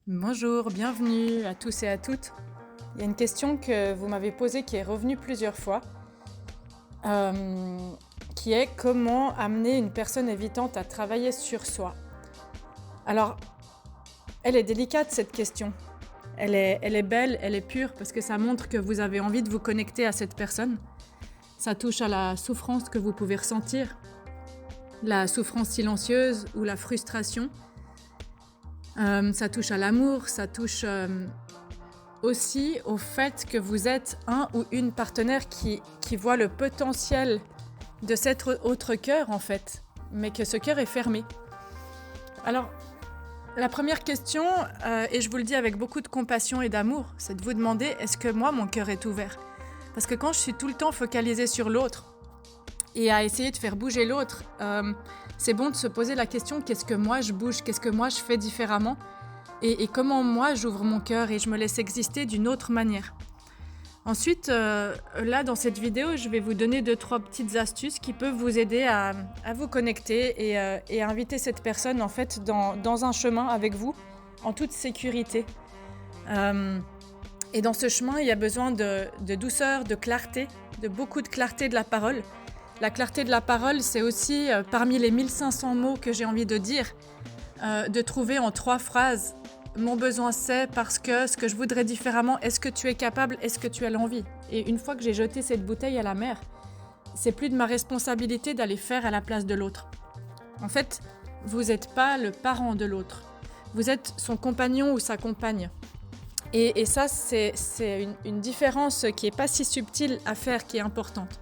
Bonjour, bienvenue à tous et à toutes. Il y a une question que vous m'avez posée qui est revenue plusieurs fois, euh, qui est comment amener une personne évitante à travailler sur soi. Alors, elle est délicate cette question. Elle est belle, elle est pure parce que ça montre que vous avez envie de vous connecter à cette personne. Ça touche à la souffrance que vous pouvez ressentir, la souffrance silencieuse ou la frustration. Ça touche à l'amour, ça touche aussi au fait que vous êtes un ou une partenaire qui voit le potentiel de cet autre cœur en fait, mais que ce cœur est fermé. Alors, la première question, et je vous le dis avec beaucoup de compassion et d'amour, c'est de vous demander est-ce que moi mon cœur est ouvert ? Parce que quand je suis tout le temps focalisée sur l'autre et à essayer de faire bouger l'autre, c'est bon de se poser la question qu'est-ce que moi je bouge, qu'est-ce que moi je fais différemment et comment moi j'ouvre mon cœur et je me laisse exister d'une autre manière. Ensuite, là dans cette vidéo, je vais vous donner 2-3 petites astuces qui peuvent vous aider à vous connecter et à inviter cette personne en fait dans un chemin avec vous en toute sécurité. Et dans ce chemin, il y a besoin de douceur, de clarté, de beaucoup de clarté de la parole. La clarté de la parole, c'est aussi parmi les 1500 mots que j'ai envie de dire, de trouver en 3 phrases mon besoin c'est parce que ce que je voudrais différemment, est-ce que tu es capable, est-ce que tu as l'envie ? Et une fois que j'ai jeté cette bouteille à la mer, c'est plus de ma responsabilité d'aller faire à la place de l'autre. En fait, vous n'êtes pas le parent de l'autre, vous êtes son compagnon ou sa compagne. Et ça, c'est une différence qui n'est pas si subtile à faire, qui est importante.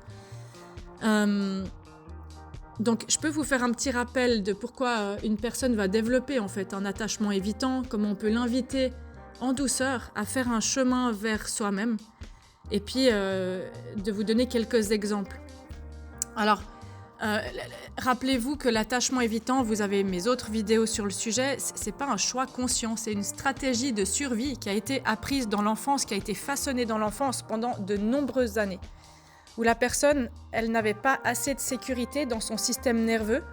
Donc, je peux vous faire un petit rappel de pourquoi une personne va développer en fait un attachement évitant, comment on peut l'inviter en douceur à faire un chemin vers soi-même, et puis de vous donner quelques exemples. Alors, rappelez-vous que l'attachement évitant, vous avez mes autres vidéos sur le sujet, c'est pas un choix conscient, c'est une stratégie de survie qui a été apprise dans l'enfance, qui a été façonnée dans l'enfance pendant de nombreuses années. Où la personne, elle n'avait pas assez de sécurité dans son système nerveux,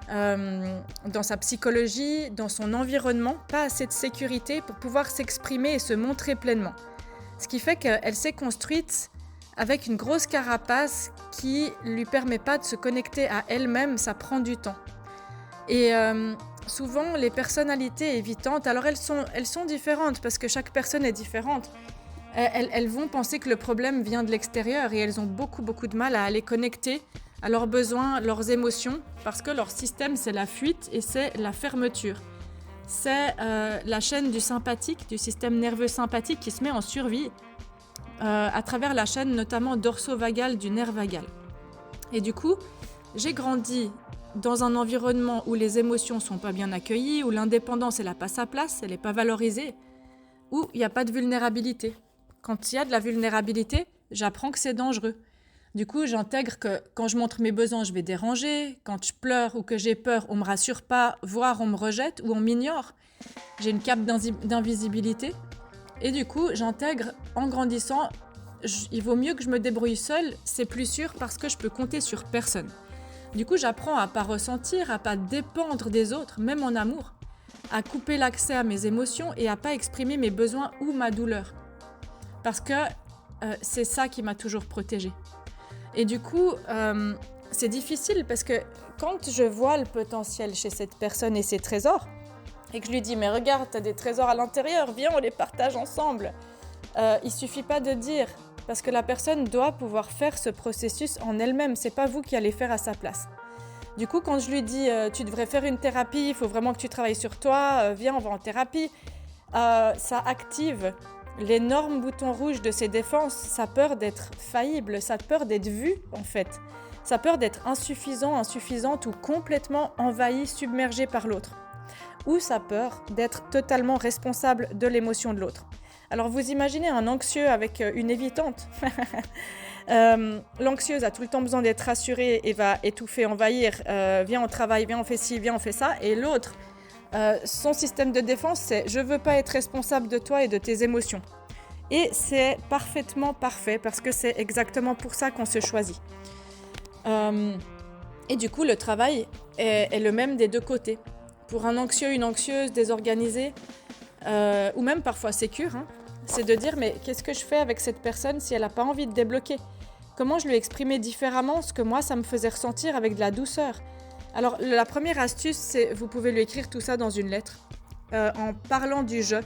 dans sa psychologie, dans son environnement, pas assez de sécurité pour pouvoir s'exprimer et se montrer pleinement. Ce qui fait qu'elle s'est construite avec une grosse carapace qui lui permet pas de se connecter à elle-même, ça prend du temps. Et souvent, les personnalités évitantes, alors elles sont différentes parce que chaque personne est différente. Elles vont penser que le problème vient de l'extérieur et elles ont beaucoup de mal à aller connecter à leurs besoins, leurs émotions, parce que leur système, c'est la fuite et c'est la fermeture. C'est la chaîne du sympathique, du système nerveux sympathique qui se met en survie à travers la chaîne notamment dorso-vagale du nerf vagal. Et du coup, j'ai grandi dans un environnement où les émotions sont pas bien accueillies, où l'indépendance elle a pas sa place, elle est pas valorisée, où il n'y a pas de vulnérabilité. Quand il y a de la vulnérabilité, j'apprends que c'est dangereux. Du coup, j'intègre que quand je montre mes besoins, je vais déranger. Quand je pleure ou que j'ai peur, on me rassure pas, voire on me rejette ou on m'ignore. J'ai une cape d'invisibilité. Et du coup, j'intègre en grandissant, il vaut mieux que je me débrouille seule, c'est plus sûr parce que je peux compter sur personne. Du coup, j'apprends à pas ressentir, à pas dépendre des autres, même en amour, à couper l'accès à mes émotions et à pas exprimer mes besoins ou ma douleur. Parce que c'est ça qui m'a toujours protégée. Et du coup, c'est difficile parce que quand je vois le potentiel chez cette personne et ses trésors, et que je lui dis « mais regarde, t'as des trésors à l'intérieur, viens, on les partage ensemble », il suffit pas de dire, parce que la personne doit pouvoir faire ce processus en elle-même, c'est pas vous qui allez faire à sa place. Du coup, quand je lui dis « tu devrais faire une thérapie, il faut vraiment que tu travailles sur toi, viens, on va en thérapie », ça active l'énorme bouton rouge de ses défenses, sa peur d'être faillible, sa peur d'être vue en fait, sa peur d'être insuffisant, insuffisante ou complètement envahi, submergé par l'autre, ou sa peur d'être totalement responsable de l'émotion de l'autre. Alors vous imaginez un anxieux avec une évitante. L'anxieuse a tout le temps besoin d'être rassurée et va étouffer, envahir, viens on travaille, viens on fait ci, viens on fait ça, et l'autre, son système de défense, c'est « je veux pas être responsable de toi et de tes émotions ». Et c'est parfaitement parfait parce que c'est exactement pour ça qu'on se choisit. Et du coup, le travail est le même des deux côtés. Pour un anxieux, une anxieuse désorganisée, ou même parfois sécure, hein. C'est de dire mais qu'est-ce que je fais avec cette personne si elle n'a pas envie de débloquer? Comment je lui exprimer différemment ce que moi ça me faisait ressentir avec de la douceur? Alors la première astuce, c'est vous pouvez lui écrire tout ça dans une lettre, en parlant du je,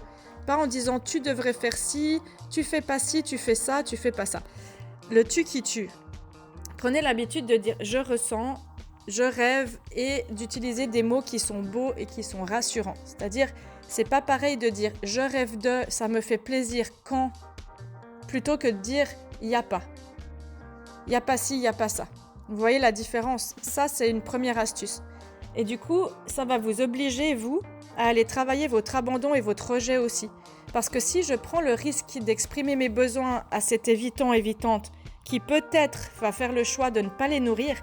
pas en disant tu devrais faire ci, tu fais pas ci, tu fais ça, tu fais pas ça. Le tu qui tue. Prenez l'habitude de dire je ressens, je rêve et d'utiliser des mots qui sont beaux et qui sont rassurants. C'est-à-dire, c'est pas pareil de dire je rêve de, ça me fait plaisir quand, plutôt que de dire il n'y a pas. Il n'y a pas ci, il n'y a pas ça. Vous voyez la différence? Ça, c'est une première astuce. Et du coup, ça va vous obliger, vous, à aller travailler votre abandon et votre rejet aussi. Parce que si je prends le risque d'exprimer mes besoins à cet évitant, évitante, qui peut-être va faire le choix de ne pas les nourrir,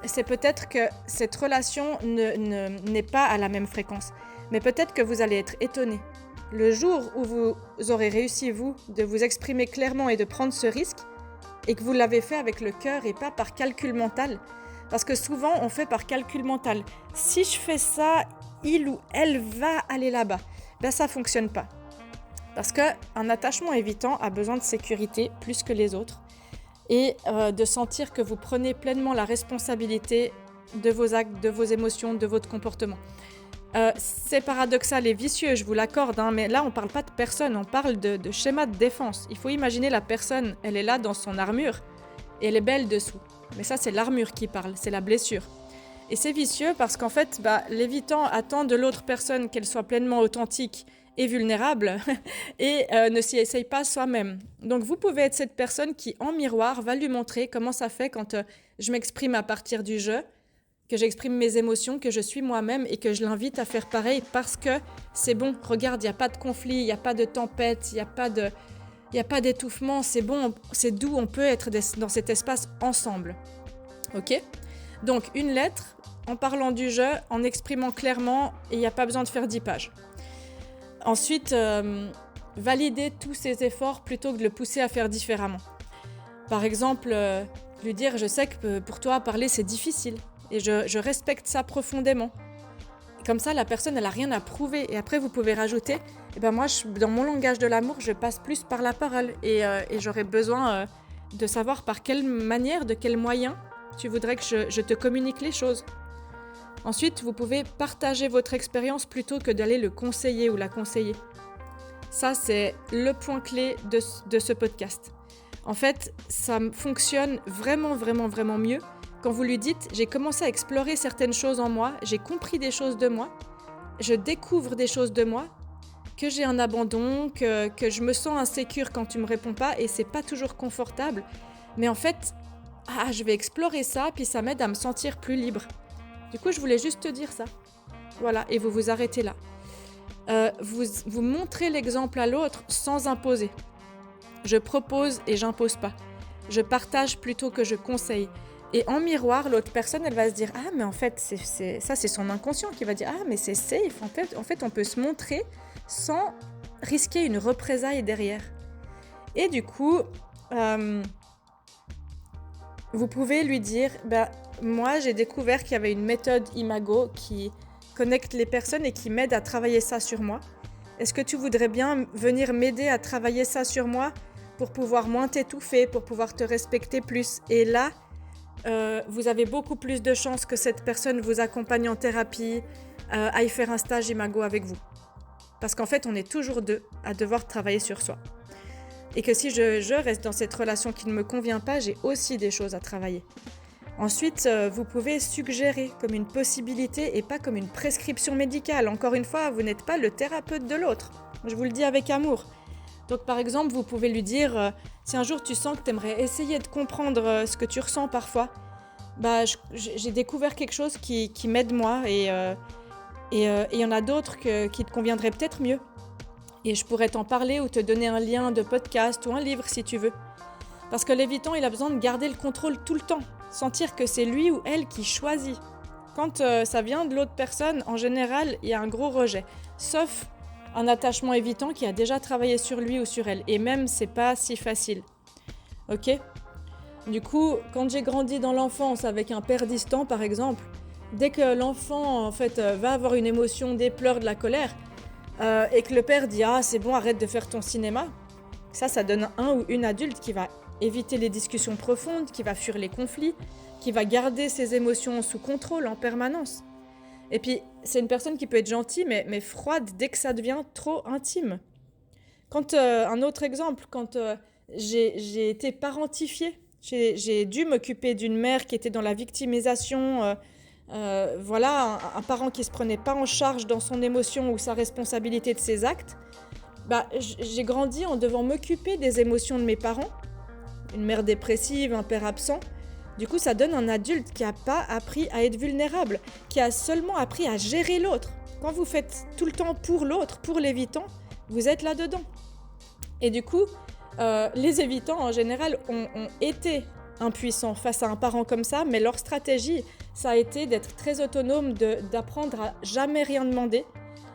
c'est peut-être que cette relation n'est pas à la même fréquence. Mais peut-être que vous allez être étonné. Le jour où vous aurez réussi, vous, de vous exprimer clairement et de prendre ce risque, et que vous l'avez fait avec le cœur et pas par calcul mental, parce que souvent on fait par calcul mental. Si je fais ça, il ou elle va aller là-bas. Ben ça fonctionne pas. Parce qu'un attachement évitant a besoin de sécurité plus que les autres et de sentir que vous prenez pleinement la responsabilité de vos actes, de vos émotions, de votre comportement. C'est paradoxal et vicieux, je vous l'accorde, hein, mais là on parle pas de personne, on parle de schéma de défense. Il faut imaginer la personne, elle est là dans son armure et elle est belle dessous. Mais ça c'est l'armure qui parle, c'est la blessure. Et c'est vicieux parce qu'en fait, l'évitant attend de l'autre personne qu'elle soit pleinement authentique et vulnérable et ne s'y essaye pas soi-même. Donc vous pouvez être cette personne qui, en miroir, va lui montrer comment ça fait quand je m'exprime à partir du jeu, que j'exprime mes émotions, que je suis moi-même et que je l'invite à faire pareil parce que c'est bon, regarde, il n'y a pas de conflit, il n'y a pas de tempête, il n'y a pas d'étouffement, c'est bon, c'est doux, on peut être dans cet espace ensemble. Ok ? Donc une lettre, en parlant du jeu, en exprimant clairement, et il n'y a pas besoin de faire 10 pages. Ensuite, valider tous ses efforts plutôt que de le pousser à faire différemment. Par exemple, lui dire « Je sais que pour toi, parler, c'est difficile et je respecte ça profondément. » Comme ça, la personne, elle n'a rien à prouver. Et après, vous pouvez rajouter « Moi, dans mon langage de l'amour, je passe plus par la parole et j'aurais besoin de savoir par quelle manière, de quels moyens tu voudrais que je te communique les choses. » Ensuite, vous pouvez partager votre expérience plutôt que d'aller le conseiller ou la conseiller. Ça, c'est le point clé de ce podcast. En fait, ça fonctionne vraiment, vraiment, vraiment mieux quand vous lui dites « J'ai commencé à explorer certaines choses en moi, j'ai compris des choses de moi, je découvre des choses de moi, que j'ai un abandon, que je me sens insécure quand tu me réponds pas et c'est pas toujours confortable. Mais en fait, je vais explorer ça, puis ça m'aide à me sentir plus libre. » Du coup, je voulais juste te dire ça. Voilà, et vous vous arrêtez là. Vous montrez l'exemple à l'autre sans imposer. Je propose et j'impose pas. Je partage plutôt que je conseille. Et en miroir, l'autre personne, elle va se dire « Ah, mais en fait, c'est son inconscient qui va dire « Ah, mais c'est safe. En fait, on peut se montrer sans risquer une représaille derrière. » Et du coup, vous pouvez lui dire moi, j'ai découvert qu'il y avait une méthode Imago qui connecte les personnes et qui m'aide à travailler ça sur moi. Est-ce que tu voudrais bien venir m'aider à travailler ça sur moi pour pouvoir moins t'étouffer, pour pouvoir te respecter plus ? Et là, vous avez beaucoup plus de chances que cette personne vous accompagne en thérapie, aille faire un stage Imago avec vous. Parce qu'en fait, on est toujours deux à devoir travailler sur soi. Et que si je reste dans cette relation qui ne me convient pas, j'ai aussi des choses à travailler. Ensuite, vous pouvez suggérer comme une possibilité et pas comme une prescription médicale. Encore une fois, vous n'êtes pas le thérapeute de l'autre. Je vous le dis avec amour. Donc par exemple, vous pouvez lui dire si un jour tu sens que tu aimerais essayer de comprendre ce que tu ressens parfois, j'ai découvert quelque chose qui m'aide moi et il y en a d'autres qui te conviendraient peut-être mieux. Et je pourrais t'en parler ou te donner un lien de podcast ou un livre si tu veux. Parce que l'évitant, il a besoin de garder le contrôle tout le temps. Sentir que c'est lui ou elle qui choisit. Quand ça vient de l'autre personne, en général, il y a un gros rejet. Sauf un attachement évitant qui a déjà travaillé sur lui ou sur elle. Et même, c'est pas si facile. Ok ? Du coup, quand j'ai grandi dans l'enfance avec un père distant, par exemple, dès que l'enfant en fait, va avoir une émotion, des pleurs, de la colère, et que le père dit « Ah, c'est bon, arrête de faire ton cinéma », ça donne un ou une adulte qui va éviter les discussions profondes, qui va fuir les conflits, qui va garder ses émotions sous contrôle en permanence. Et puis, c'est une personne qui peut être gentille, mais froide dès que ça devient trop intime. Un autre exemple, quand j'ai été parentifiée, j'ai dû m'occuper d'une mère qui était dans la victimisation, voilà, un parent qui se prenait pas en charge dans son émotion ou sa responsabilité de ses actes. J'ai grandi en devant m'occuper des émotions de mes parents, une mère dépressive, un père absent. Du coup, ça donne un adulte qui n'a pas appris à être vulnérable, qui a seulement appris à gérer l'autre. Quand vous faites tout le temps pour l'autre, pour l'évitant, vous êtes là-dedans. Et du coup, les évitants, en général, ont été impuissants face à un parent comme ça, mais leur stratégie, ça a été d'être très autonome, d'apprendre à jamais rien demander.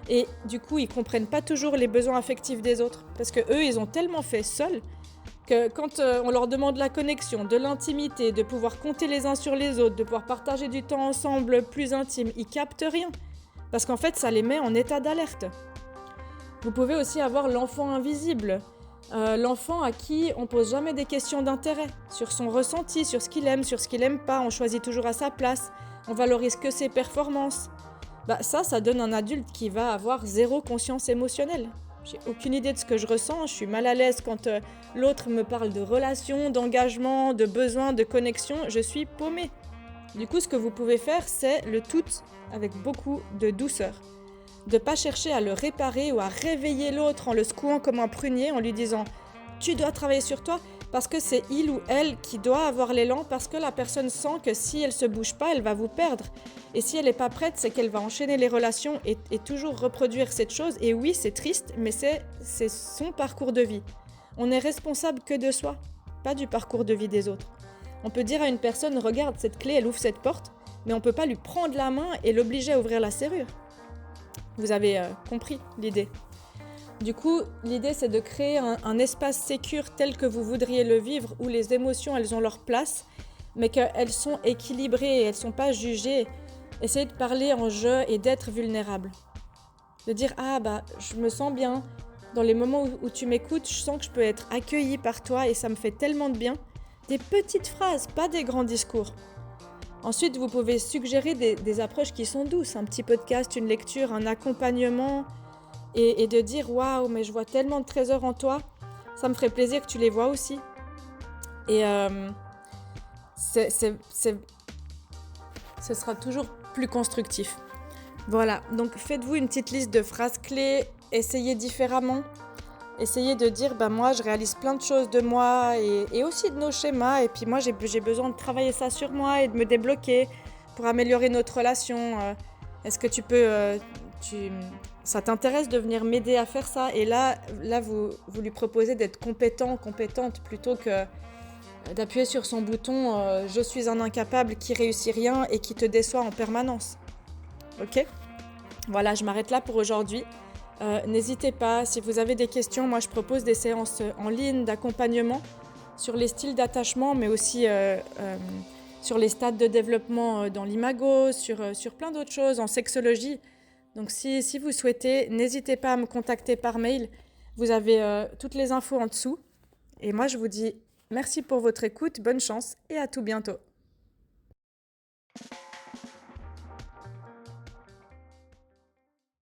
Et du coup, ils comprennent pas toujours les besoins affectifs des autres. Parce que eux, ils ont tellement fait seuls que quand on leur demande la connexion, de l'intimité, de pouvoir compter les uns sur les autres, de pouvoir partager du temps ensemble plus intime, ils captent rien. Parce qu'en fait, ça les met en état d'alerte. Vous pouvez aussi avoir l'enfant invisible. L'enfant à qui on pose jamais des questions d'intérêt, sur son ressenti, sur ce qu'il aime, sur ce qu'il aime pas, on choisit toujours à sa place, on valorise que ses performances. Ça donne un adulte qui va avoir zéro conscience émotionnelle. J'ai aucune idée de ce que je ressens, je suis mal à l'aise quand l'autre me parle de relations, d'engagement, de besoins, de connexion, je suis paumée. Du coup, ce que vous pouvez faire, c'est le tout avec beaucoup de douceur. De ne pas chercher à le réparer ou à réveiller l'autre en le secouant comme un prunier, en lui disant « tu dois travailler sur toi », parce que c'est il ou elle qui doit avoir l'élan, parce que la personne sent que si elle ne se bouge pas, elle va vous perdre. Et si elle n'est pas prête, c'est qu'elle va enchaîner les relations et toujours reproduire cette chose. Et oui, c'est triste, mais c'est son parcours de vie. On n'est responsable que de soi, pas du parcours de vie des autres. On peut dire à une personne « regarde, cette clé, elle ouvre cette porte », mais on ne peut pas lui prendre la main et l'obliger à ouvrir la serrure. Vous avez compris l'idée. Du coup, l'idée, c'est de créer un espace sécure tel que vous voudriez le vivre, où les émotions, elles ont leur place, mais qu'elles sont équilibrées et elles ne sont pas jugées. Essayez de parler en jeu et d'être vulnérable. De dire « Ah, je me sens bien. Dans les moments où tu m'écoutes, je sens que je peux être accueillie par toi et ça me fait tellement de bien. » Des petites phrases, pas des grands discours. Ensuite, vous pouvez suggérer des approches qui sont douces, un petit podcast, une lecture, un accompagnement, et de dire « Waouh, mais je vois tellement de trésors en toi, ça me ferait plaisir que tu les vois aussi. » Et ce sera toujours plus constructif. Voilà, donc faites-vous une petite liste de phrases clés, essayez différemment. Essayez de dire, moi je réalise plein de choses de moi et aussi de nos schémas. Et puis moi j'ai besoin de travailler ça sur moi et de me débloquer pour améliorer notre relation. Est-ce que tu peux... ça t'intéresse de venir m'aider à faire ça? Et là vous lui proposez d'être compétente plutôt que d'appuyer sur son bouton je suis un incapable qui réussit rien et qui te déçoit en permanence. Ok? Voilà, je m'arrête là pour aujourd'hui. N'hésitez pas, si vous avez des questions, moi je propose des séances en ligne d'accompagnement sur les styles d'attachement, mais aussi sur les stades de développement dans l'imago, sur plein d'autres choses, en sexologie. Donc si vous souhaitez, n'hésitez pas à me contacter par mail. Vous avez toutes les infos en dessous. Et moi je vous dis merci pour votre écoute, bonne chance et à tout bientôt.